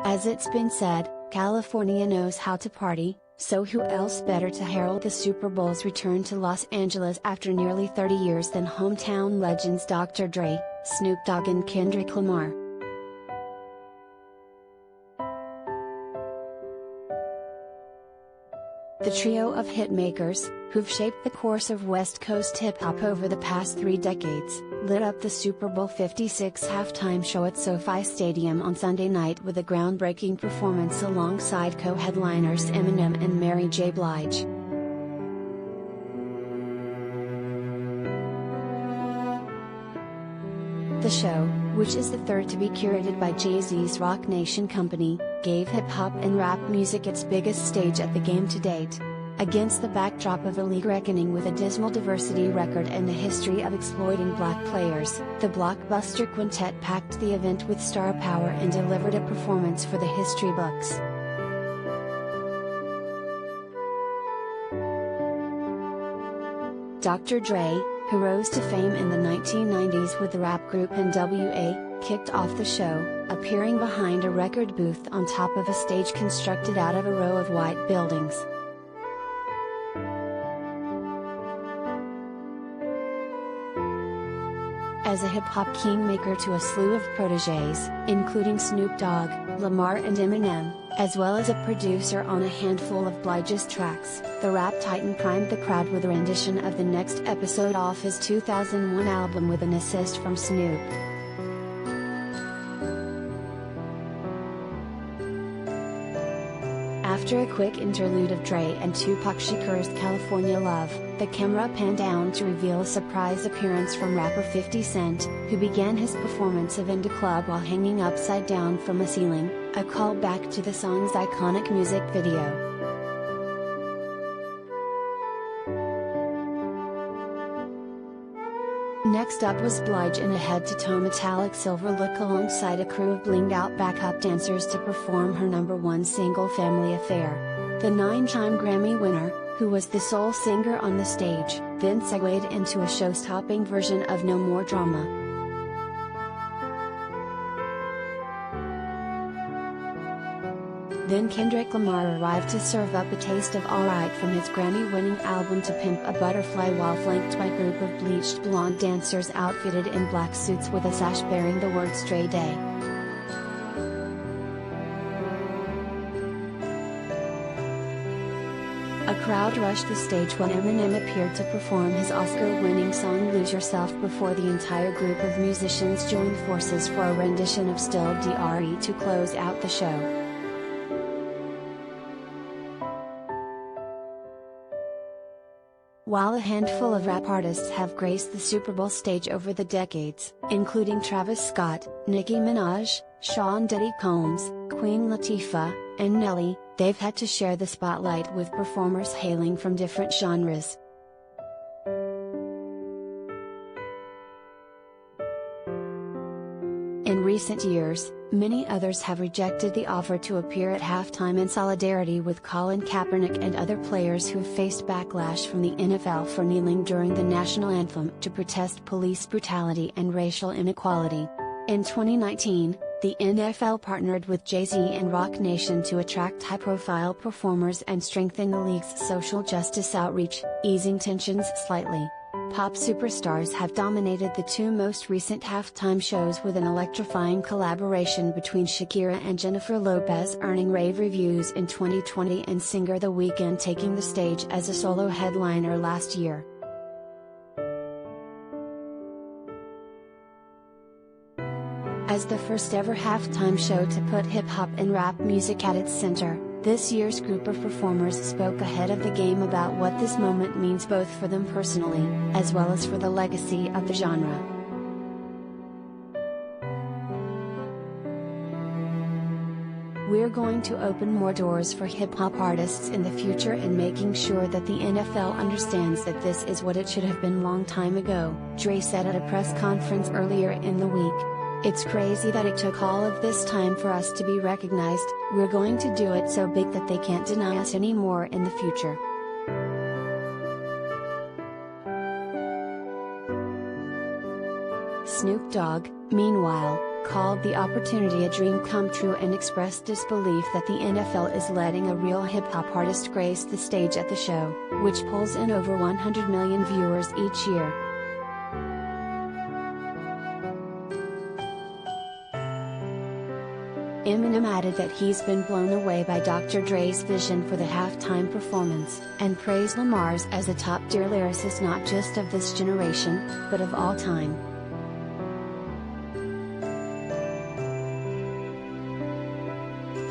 As it's been said, California knows how to party, so who else better to herald the Super Bowl's return to Los Angeles after nearly 30 years than hometown legends Dr. Dre, Snoop Dogg and Kendrick Lamar. The trio of hitmakers, who've shaped the course of West Coast hip-hop over the past 3 decades, lit up the Super Bowl 56 halftime show at SoFi Stadium on Sunday night with a groundbreaking performance alongside co-headliners Eminem and Mary J. Blige. The show, which is the third to be curated by Jay-Z's Roc Nation company, gave hip-hop and rap music its biggest stage at the game to date. Against the backdrop of a league reckoning with a dismal diversity record and a history of exploiting black players, the blockbuster quintet packed the event with star power and delivered a performance for the history books. Dr. Dre, who rose to fame in the 1990s with the rap group NWA, kicked off the show, appearing behind a record booth on top of a stage constructed out of a row of white buildings. As a hip-hop kingmaker to a slew of protégés, including Snoop Dogg, Lamar and Eminem, as well as a producer on a handful of Blige's tracks, the rap titan primed the crowd with a rendition of the next episode off his 2001 album with an assist from Snoop. After a quick interlude of Dre and Tupac Shakur's California Love, the camera panned down to reveal a surprise appearance from rapper 50 Cent, who began his performance of In Da Club while hanging upside down from a ceiling, a callback to the song's iconic music video. Next up was Blige in a head-to-toe metallic silver look alongside a crew of blinged-out backup dancers to perform her #1 single Family Affair. The 9-time Grammy winner, who was the sole singer on the stage, then segued into a show-stopping version of No More Drama. Then Kendrick Lamar arrived to serve up a taste of alright from his Grammy-winning album To Pimp a Butterfly while flanked by a group of bleached blonde dancers outfitted in black suits with a sash bearing the words Dre Day. A crowd rushed the stage when Eminem appeared to perform his Oscar-winning song Lose Yourself before the entire group of musicians joined forces for a rendition of Still Dre to close out the show. While a handful of rap artists have graced the Super Bowl stage over the decades, including Travis Scott, Nicki Minaj, Sean Diddy Combs, Queen Latifah, and Nelly, they've had to share the spotlight with performers hailing from different genres. In recent years, many others have rejected the offer to appear at halftime in solidarity with Colin Kaepernick and other players who have faced backlash from the NFL for kneeling during the national anthem to protest police brutality and racial inequality. In 2019, the NFL partnered with Jay-Z and Roc Nation to attract high-profile performers and strengthen the league's social justice outreach, easing tensions slightly. Pop superstars have dominated the 2 most recent halftime shows with an electrifying collaboration between Shakira and Jennifer Lopez earning rave reviews in 2020 and singer The Weeknd taking the stage as a solo headliner last year. As the first ever halftime show to put hip-hop and rap music at its center, this year's group of performers spoke ahead of the game about what this moment means both for them personally, as well as for the legacy of the genre. We're going to open more doors for hip-hop artists in the future and making sure that the NFL understands that this is what it should have been long time ago, Dre said at a press conference earlier in the week. It's crazy that it took all of this time for us to be recognized, we're going to do it so big that they can't deny us anymore in the future. Snoop Dogg, meanwhile, called the opportunity a dream come true and expressed disbelief that the NFL is letting a real hip-hop artist grace the stage at the show, which pulls in over 100 million viewers each year. Eminem added that he's been blown away by Dr. Dre's vision for the halftime performance, and praised Lamar's as a top-tier lyricist not just of this generation, but of all time.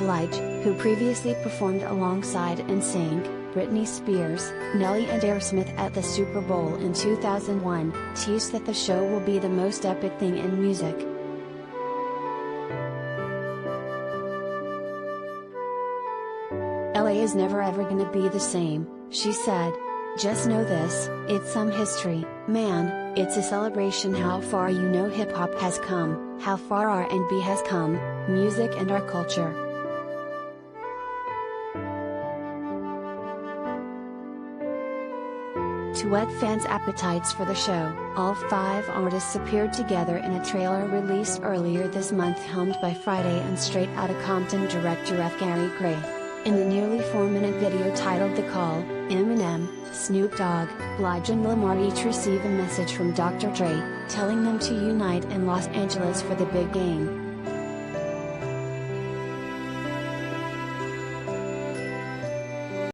Blige, who previously performed alongside NSYNC, Britney Spears, Nelly and Aerosmith at the Super Bowl in 2001, teased that the show will be the most epic thing in music. LA is never ever gonna be the same, she said. Just know this, it's some history, man, it's a celebration how far hip hop has come, how far R&B has come, music and our culture. To whet fans' appetites for the show, all 5 artists appeared together in a trailer released earlier this month helmed by Friday and Straight Outta Compton director F. Gary Gray. In the nearly 4-minute video titled The Call, Eminem, Snoop Dogg, Blige and Lamar each receive a message from Dr. Dre, telling them to unite in Los Angeles for the big game.